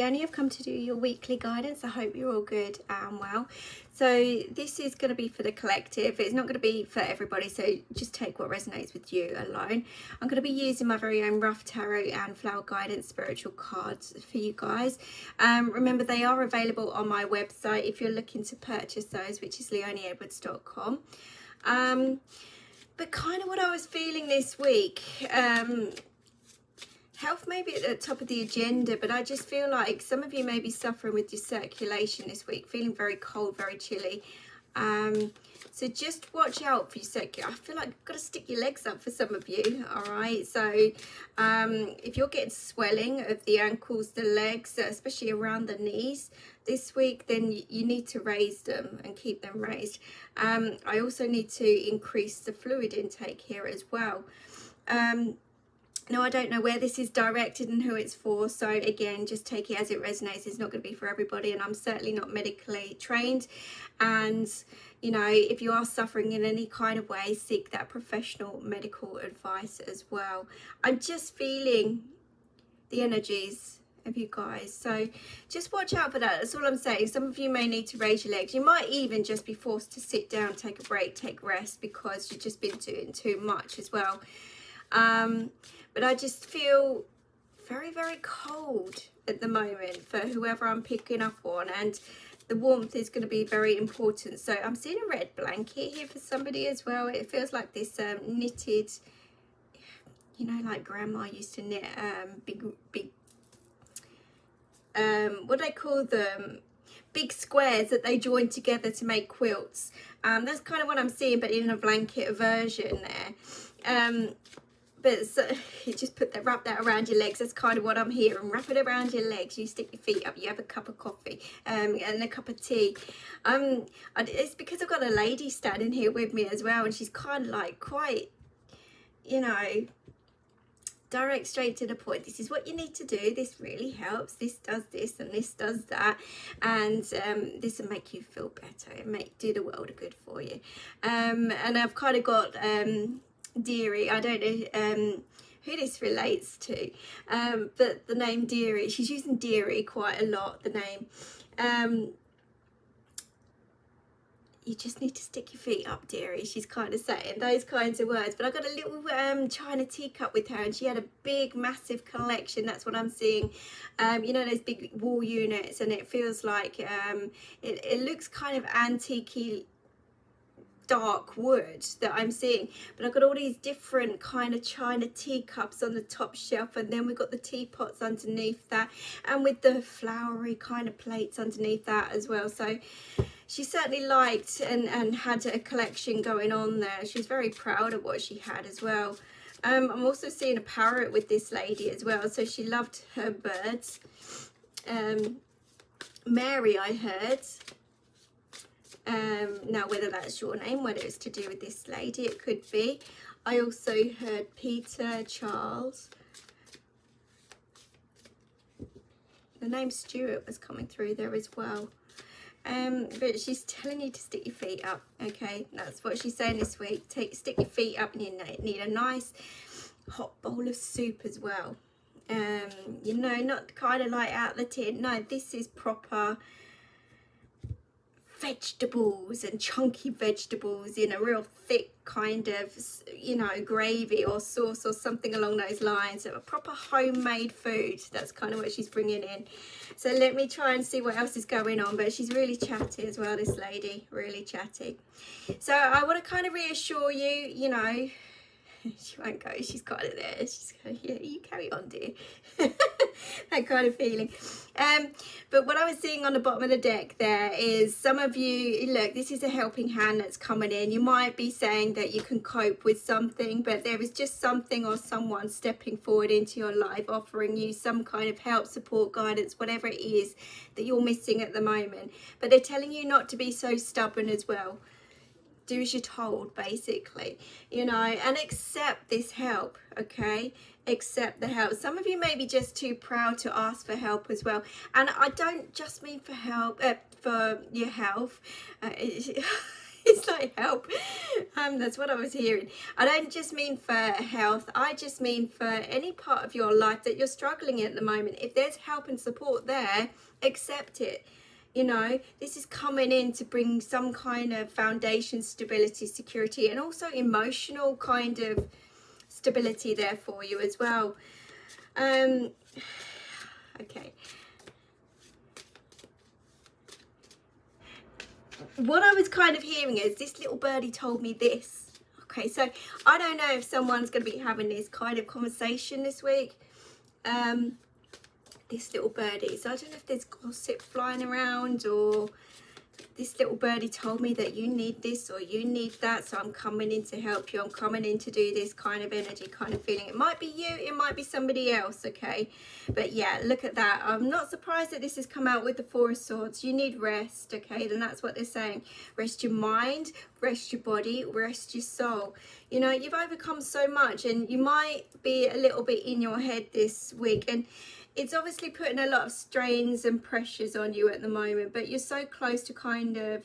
Leone. I've come to do your weekly guidance. I hope you're all good and well. So this is going to be for the collective. It's not going to be for everybody, so just take what resonates with you alone. I'm going to be using my very own Ruff Tarot and Flower Guidance spiritual cards for you guys. Remember, they are available on my website if you're looking to purchase those, which is leoneedwards.com. But kind of what I was feeling this week, health may be at the top of the agenda, but I just feel like some of you may be suffering with your circulation this week, feeling very cold, very chilly. So just watch out for your circulation. I feel like you've got to stick your legs up for some of you, all right? So if you're getting swelling of the ankles, the legs, especially around the knees this week, then you need to raise them and keep them raised. I also need to increase the fluid intake here as well. Now, I don't know where this is directed and who it's for, so again, just take it as it resonates. It's not going to be for everybody, and I'm certainly not medically trained. And, you know, if you are suffering in any kind of way, seek that professional medical advice as well. I'm just feeling the energies of you guys, so just watch out for that. That's all I'm saying. Some of you may need to raise your legs. You might even just be forced to sit down, take a break, take rest, because you've just been doing too much as well. But I just feel very, very cold at the moment for whoever I'm picking up on, and the warmth is going to be very important. So I'm seeing a red blanket here for somebody as well. It feels like this knitted, you know, like grandma used to knit big what do they call them? Big squares that they join together to make quilts. That's kind of what I'm seeing, but in a blanket version there. But so you just wrap that around your legs. That's kind of what I'm hearing. Wrap it around your legs. You stick your feet up. You have a cup of coffee and a cup of tea. It's because I've got a lady standing here with me as well, and she's kind of like quite, you know, direct, straight to the point. This is what you need to do. This really helps. This does this and this does that, and this will make you feel better. It do the world of good for you. And I've kind of got Deary. I don't know who this relates to, but the name Deary, she's using Deary quite a lot, the name. You just need to stick your feet up, dearie. She's kind of saying those kinds of words. But I got a little china teacup with her, and she had a big, massive collection. That's what I'm seeing. You know, those big wall units, and it feels like it looks kind of antique-y, dark wood that I'm seeing, but I've got all these different kind of china teacups on the top shelf, and then we've got the teapots underneath that, and with the flowery kind of plates underneath that as well. So she certainly liked and had a collection going on there. She was very proud of what she had as well. I'm also seeing a parrot with this lady as well, so she loved her birds. Mary, I heard. Now whether that's your name, whether it's to do with this lady, it could be. I also heard Peter, Charles. The name Stuart was coming through there as well. But she's telling you to stick your feet up, okay? That's what she's saying this week. Stick your feet up, and you need a nice hot bowl of soup as well. You know, not kind of like out the tin. No, this is proper vegetables and chunky vegetables in a real thick kind of, you know, gravy or sauce or something along those lines. A proper homemade food. That's kind of what she's bringing in. So let me try and see what else is going on. But she's really chatty as well, this lady, really chatty. So I want to kind of reassure you, you know, she won't go, she's got it there, she's going, yeah, you carry on, dear. That kind of feeling. But what I was seeing on the bottom of the deck there is some of you, look, this is a helping hand that's coming in. You might be saying that you can cope with something, but there is just something or someone stepping forward into your life, offering you some kind of help, support, guidance, whatever it is that you're missing at the moment. But they're telling you not to be so stubborn as well. Do as you're told, basically, you know, and accept this help, okay? Accept the help. Some of you may be just too proud to ask for help as well. And I don't just mean for help, for your health. It's like, help. That's what I was hearing. I don't just mean for health. I just mean for any part of your life that you're struggling in at the moment. If there's help and support there, accept it. You know, this is coming in to bring some kind of foundation, stability, security, and also emotional kind of stability there for you as well. Okay. What I was kind of hearing is this little birdie told me this. Okay, so I don't know if someone's going to be having this kind of conversation this week. This little birdie. So I don't know if there's gossip flying around, or this little birdie told me that you need this or you need that, so I'm coming in to help you. I'm coming in to do this kind of energy, kind of feeling. It might be you, it might be somebody else, okay? But yeah, look at that. I'm not surprised that this has come out with the Four of Swords. You need rest, okay? And that's what they're saying. Rest your mind, rest your body, rest your soul. You know, you've overcome so much, and you might be a little bit in your head this week, and it's obviously putting a lot of strains and pressures on you at the moment, but you're so close to kind of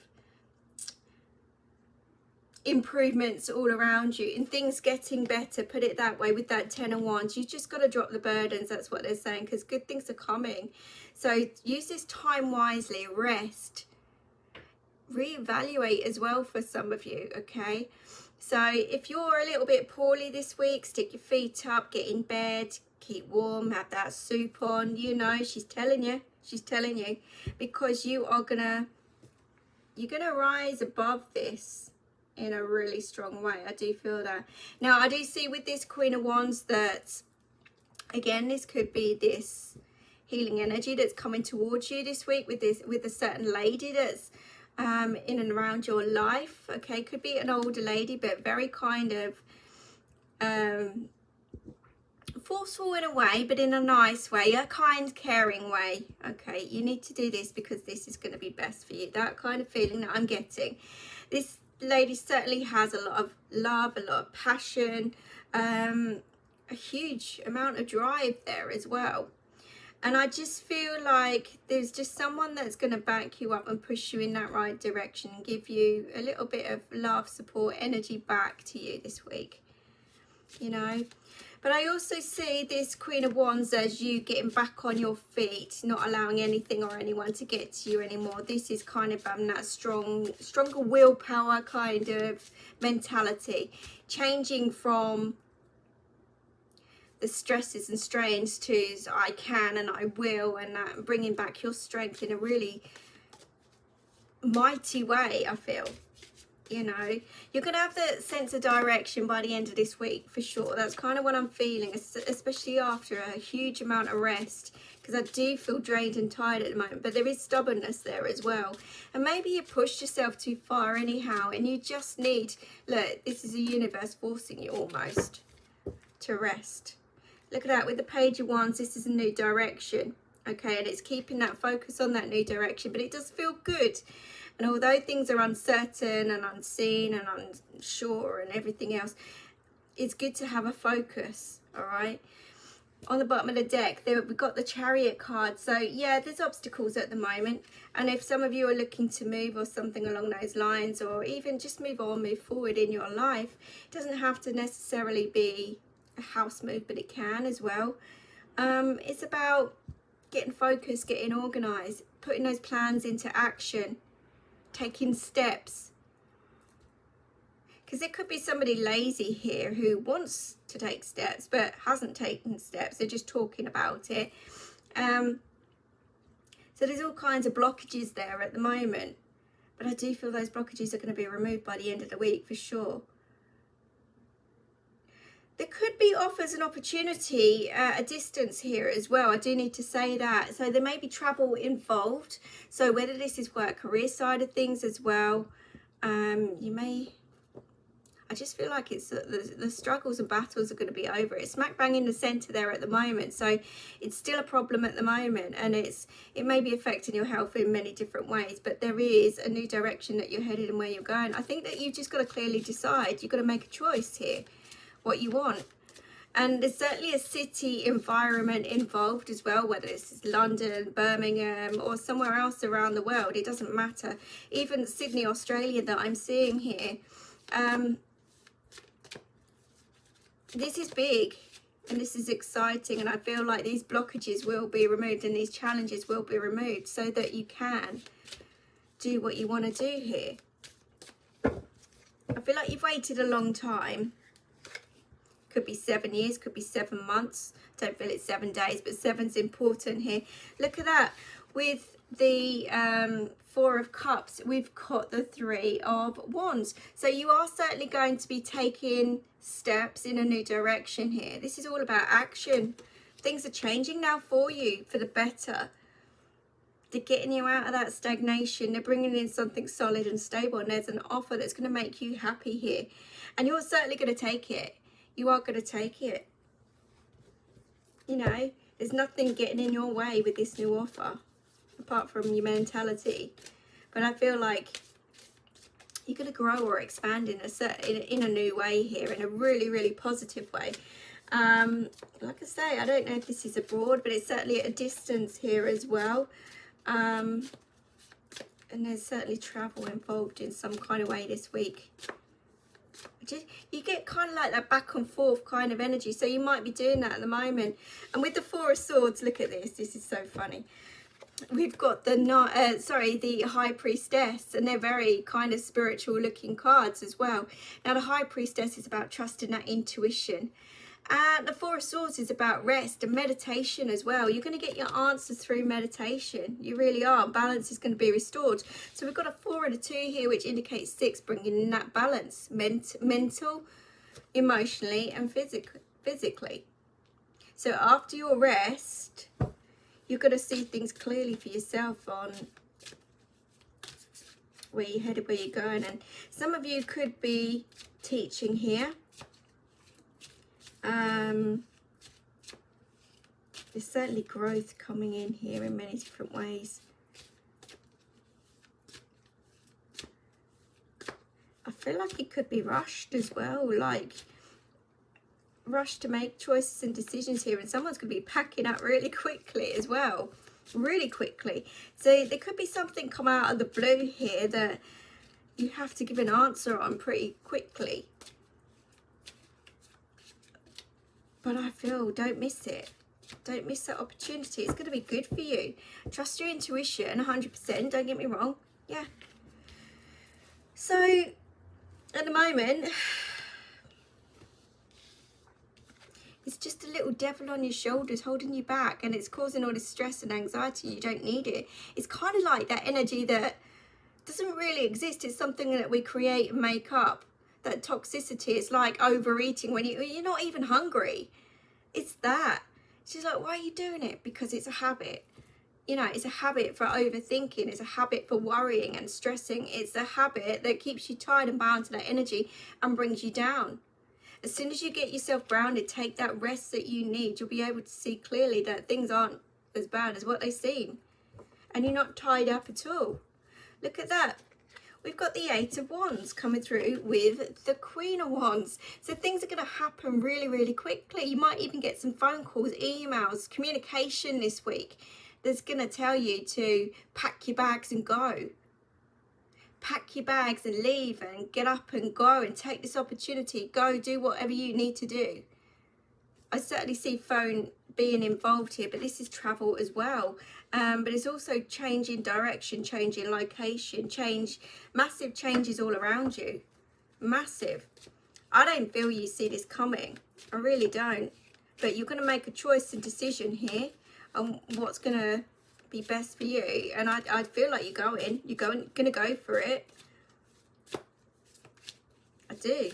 improvements all around you and things getting better, put it that way, with that 10 of Wands. You just got to drop the burdens. That's what they're saying, because good things are coming. So use this time wisely, rest, reevaluate as well for some of you, okay? So if you're a little bit poorly this week, stick your feet up, get in bed, keep warm, have that soup on. You know, she's telling you, because you're gonna rise above this in a really strong way. I do feel that. Now I do see with this Queen of Wands that, again, this could be this healing energy that's coming towards you this week with a certain lady that's in and around your life, okay? Could be an older lady, but very kind of forceful in a way, but in a nice way, a kind, caring way, okay? You need to do this because this is going to be best for you. That kind of feeling that I'm getting. This lady certainly has a lot of love, a lot of passion, a huge amount of drive there as well. And I just feel like there's just someone that's going to back you up and push you in that right direction and give you a little bit of love, support, energy back to you this week, you know. But I also see this Queen of Wands as you getting back on your feet, not allowing anything or anyone to get to you anymore. This is kind of that stronger willpower kind of mentality, changing from the stresses and strains to I can and I will, and that bringing back your strength in a really mighty way. I feel, you know, you're gonna have the sense of direction by the end of this week for sure. That's kind of what I'm feeling, especially after a huge amount of rest, because I do feel drained and tired at the moment, but there is stubbornness there as well. And maybe you pushed yourself too far anyhow, and you just need, look, this is the universe forcing you almost to rest. Look at that, with the Page of Wands, this is a new direction, okay? And it's keeping that focus on that new direction, but it does feel good. And although things are uncertain and unseen and unsure and everything else, it's good to have a focus, all right? On the bottom of the deck, we've got the Chariot card. So, yeah, there's obstacles at the moment. And if some of you are looking to move or something along those lines, or even just move on, move forward in your life, it doesn't have to necessarily be a house move, but it can as well. It's about getting focused, getting organized, putting those plans into action, taking steps, because there could be somebody lazy here who wants to take steps but hasn't taken steps. They're just talking about it. So there's all kinds of blockages there at the moment, but I do feel those blockages are going to be removed by the end of the week for sure. There could be offers and opportunity at a distance here as well. I do need to say that. So there may be travel involved. So whether this is work, career side of things as well, you may, I just feel like it's the struggles and battles are going to be over. It's smack bang in the centre there at the moment. So it's still a problem at the moment, and it may be affecting your health in many different ways, but there is a new direction that you're headed and where you're going. I think that you've just got to clearly decide. You've got to make a choice here, what you want. And there's certainly a city environment involved as well, whether it's London, Birmingham, or somewhere else around the world. It doesn't matter. Even Sydney, Australia, that I'm seeing here. This is big and this is exciting, and I feel like these blockages will be removed and these challenges will be removed so that you can do what you want to do here. I feel like you've waited a long time. Could be 7 years, could be 7 months. Don't feel it's 7 days, but 7's important here. Look at that. With the 4 of Cups, we've got the 3 of Wands. So you are certainly going to be taking steps in a new direction here. This is all about action. Things are changing now for you for the better. They're getting you out of that stagnation. They're bringing in something solid and stable, and there's an offer that's going to make you happy here. And you're certainly going to take it. You are going to take it. You know, there's nothing getting in your way with this new offer, apart from your mentality. But I feel like you're going to grow or expand in a new way here, in a really, really positive way. Like I say, I don't know if this is abroad, but it's certainly at a distance here as well. And there's certainly travel involved in some kind of way this week. You get kind of like that back and forth kind of energy, so you might be doing that at the moment. And with the 4 of Swords, look at this. This is so funny. We've got the High Priestess, and they're very kind of spiritual looking cards as well. Now the High Priestess is about trusting that intuition, and the 4 of Swords is about rest and meditation as well. You're going to get your answers through meditation. You really are. Balance is going to be restored. So we've got a 4 and a 2 here, which indicates 6, bringing in that balance, mental, emotionally, and physically. So after your rest, you're going to see things clearly for yourself on where you're headed, where you're going. And some of you could be teaching here. There's certainly growth coming in here in many different ways. I feel like it could be rushed as well, like rushed to make choices and decisions here, and someone's going to be packing up really quickly as well, really quickly. So there could be something come out of the blue here that you have to give an answer on pretty quickly. But I feel, don't miss it. Don't miss that opportunity. It's going to be good for you. Trust your intuition 100%. Don't get me wrong. Yeah. So at the moment, it's just a little devil on your shoulders holding you back, and it's causing all this stress and anxiety. You don't need it. It's kind of like that energy that doesn't really exist. It's something that we create and make up. That toxicity, it's like overeating when you're not even hungry. It's that. She's like, why are you doing it? Because it's a habit. You know, it's a habit for overthinking. It's a habit for worrying and stressing. It's a habit that keeps you tied and bound to that energy and brings you down. As soon as you get yourself grounded, take that rest that you need, you'll be able to see clearly that things aren't as bad as what they seem. And you're not tied up at all. Look at that. We've got the 8 of Wands coming through with the Queen of Wands. So things are going to happen really, really quickly. You might even get some phone calls, emails, communication this week that's going to tell you to pack your bags and go. Pack your bags and leave and get up and go and take this opportunity. Go do whatever you need to do. I certainly see phone being involved here, but this is travel as well. But it's also changing direction, changing location, massive changes all around you. Massive. I don't feel you see this coming. I really don't. But you're going to make a choice and decision here on what's going to be best for you. And I feel like you're going to go for it. I do.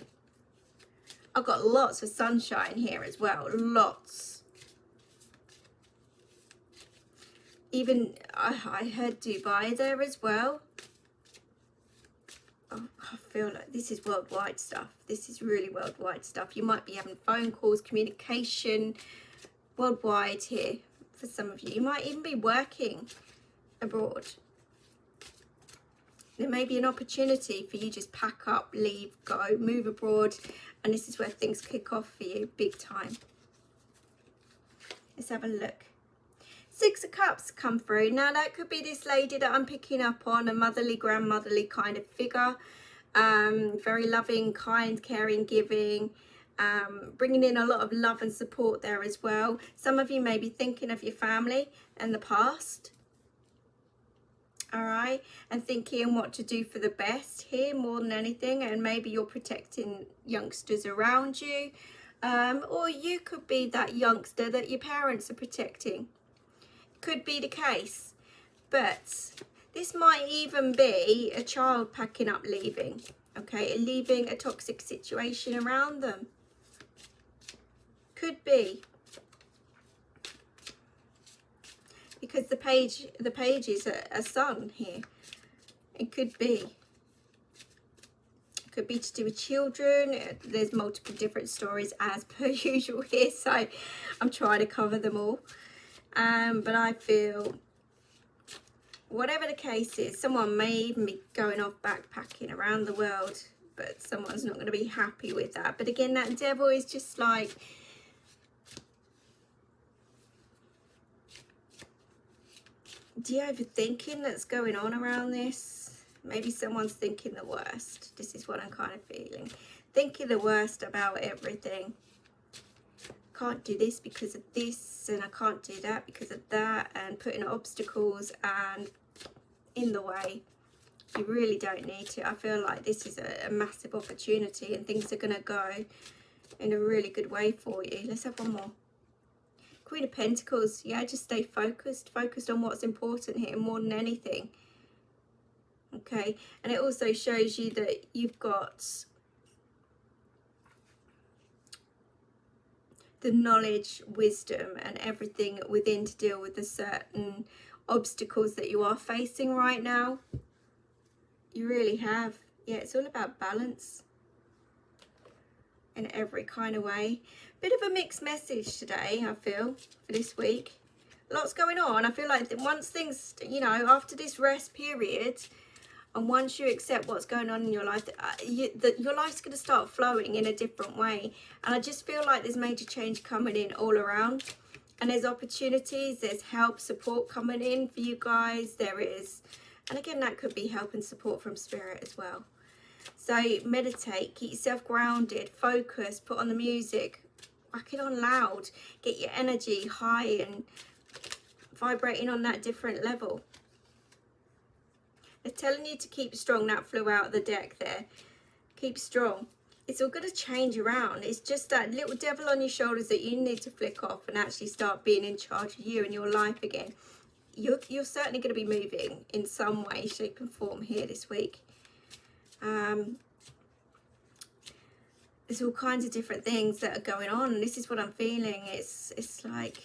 I've got lots of sunshine here as well. Lots. Even I heard Dubai there as well. Oh, I feel like this is worldwide stuff. This is really worldwide stuff. You might be having phone calls, communication worldwide here for some of you. You might even be working abroad. There may be an opportunity for you just pack up, leave, go, move abroad. And this is where things kick off for you big time. Let's have a look. Six of Cups come through. Now that could be this lady that I'm picking up on, a motherly, grandmotherly kind of figure. Very loving, kind, caring, giving. Bringing in a lot of love and support there as well. Some of you may be thinking of your family and the past. All right. And thinking what to do for the best here more than anything. And maybe you're protecting youngsters around you. Or you could be that youngster that your parents are protecting. Could be the case, but this might even be a child packing up, leaving, okay, leaving a toxic situation around them. Could be, because the page is a son here. It could be to do with children. There's multiple different stories as per usual here, so I'm trying to cover them all. But I feel, whatever the case is, someone may even be going off backpacking around the world, but someone's not going to be happy with that. But again, that devil is just like, do you overthinking that's going on around this? Maybe someone's thinking the worst. This is what I'm kind of feeling. Thinking the worst about everything. Can't do this because of this, and I can't do that because of that, and putting obstacles and in the way. You really don't need to. I feel like this is a massive opportunity, and things are going to go in a really good way for you. Let's have one more. Queen of Pentacles. Yeah, just stay focused on what's important here more than anything. Okay, and it also shows you that you've got the knowledge, wisdom, and everything within to deal with the certain obstacles that you are facing right now. You really have. Yeah, it's all about balance in every kind of way. Bit of a mixed message today, I feel, for this week. Lots going on. I feel like once things, you know, after this rest period, and once you accept what's going on in your life, your life's going to start flowing in a different way. And I just feel like there's major change coming in all around. And there's opportunities, there's help, support coming in for you guys. There is. And again, that could be help and support from spirit as well. So meditate, keep yourself grounded, focus, put on the music, whack it on loud. Get your energy high and vibrating on that different level. They're telling you to keep strong. That flew out of the deck there. Keep strong. It's all going to change around. It's just that little devil on your shoulders that you need to flick off and actually start being in charge of you and your life again. You're certainly going to be moving in some way, shape and form here this week. There's all kinds of different things that are going on. And this is what I'm feeling. It's like...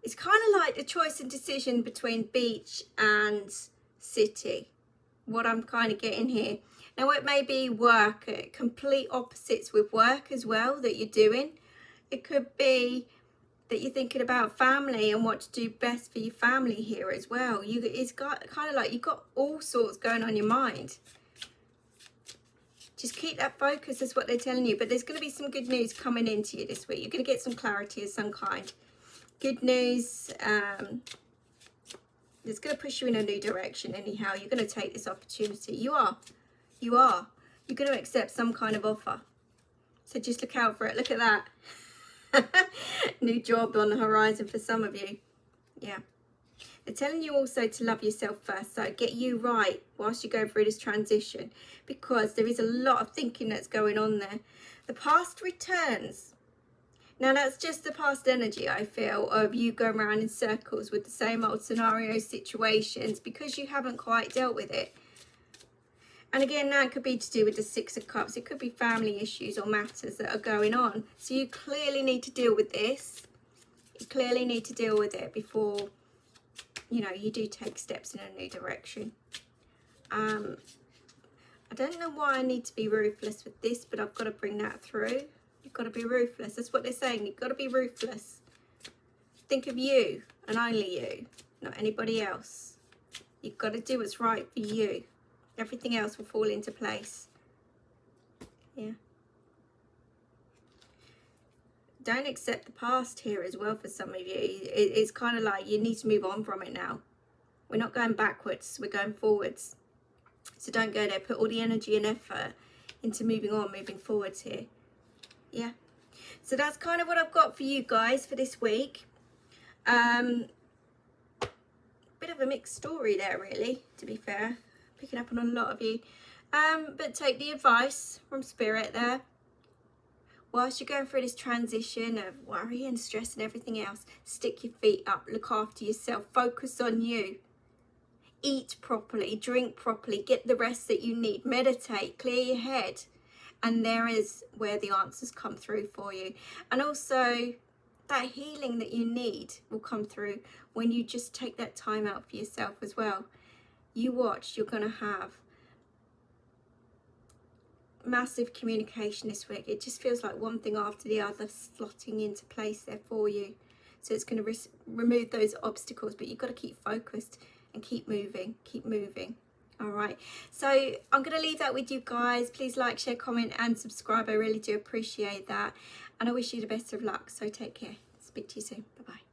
It's kind of like a choice and decision between beach and city. What I'm kind of getting here. Now it may be work, complete opposites with work as well that you're doing. It could be that you're thinking about family and what to do best for your family here as well. It's got kind of like you've got all sorts going on in your mind. Just keep that focus, is what they're telling you. But there's going to be some good news coming into you this week. You're going to get some clarity of some kind. Good news. It's going to push you in a new direction anyhow. You're going to take this opportunity. You are. You're going to accept some kind of offer. So just look out for it. Look at that. New job on the horizon for some of you. Yeah. They're telling you also to love yourself first. So get you right whilst you go through this transition. Because there is a lot of thinking that's going on there. The past returns. Now that's just the past energy, I feel, of you going around in circles with the same old scenario situations because you haven't quite dealt with it. And again, that could be to do with the Six of Cups. It could be family issues or matters that are going on. So you clearly need to deal with this. You clearly need to deal with it before, you know, you do take steps in a new direction. I don't know why I need to be ruthless with this, but I've got to bring that through. You've got to be ruthless. That's what they're saying. You've got to be ruthless. Think of you and only you, not anybody else. You've got to do what's right for you. Everything else will fall into place. Yeah. don't accept the past here as well. For some of you, it's kind of like you need to move on from it now. We're not going backwards, we're going forwards. So don't go there. Put all the energy and effort into moving on, moving forwards here. Yeah. So that's kind of what I've got for you guys for this week. Bit of a mixed story there, really, to be fair. Picking up on a lot of you. But take the advice from Spirit there. Whilst you're going through this transition of worry and stress and everything else, stick your feet up, look after yourself, focus on you. Eat properly, drink properly, get the rest that you need, meditate, clear your head. And there is where the answers come through for you. And also, that healing that you need will come through when you just take that time out for yourself as well. You watch, you're going to have massive communication this week. It just feels like one thing after the other slotting into place there for you. So it's going to remove those obstacles, but you've got to keep focused and keep moving, all right? So I'm going to leave that with you guys. Please like, share, comment and subscribe. I really do appreciate that, and I wish you the best of luck. So take care. Speak to you soon. Bye bye.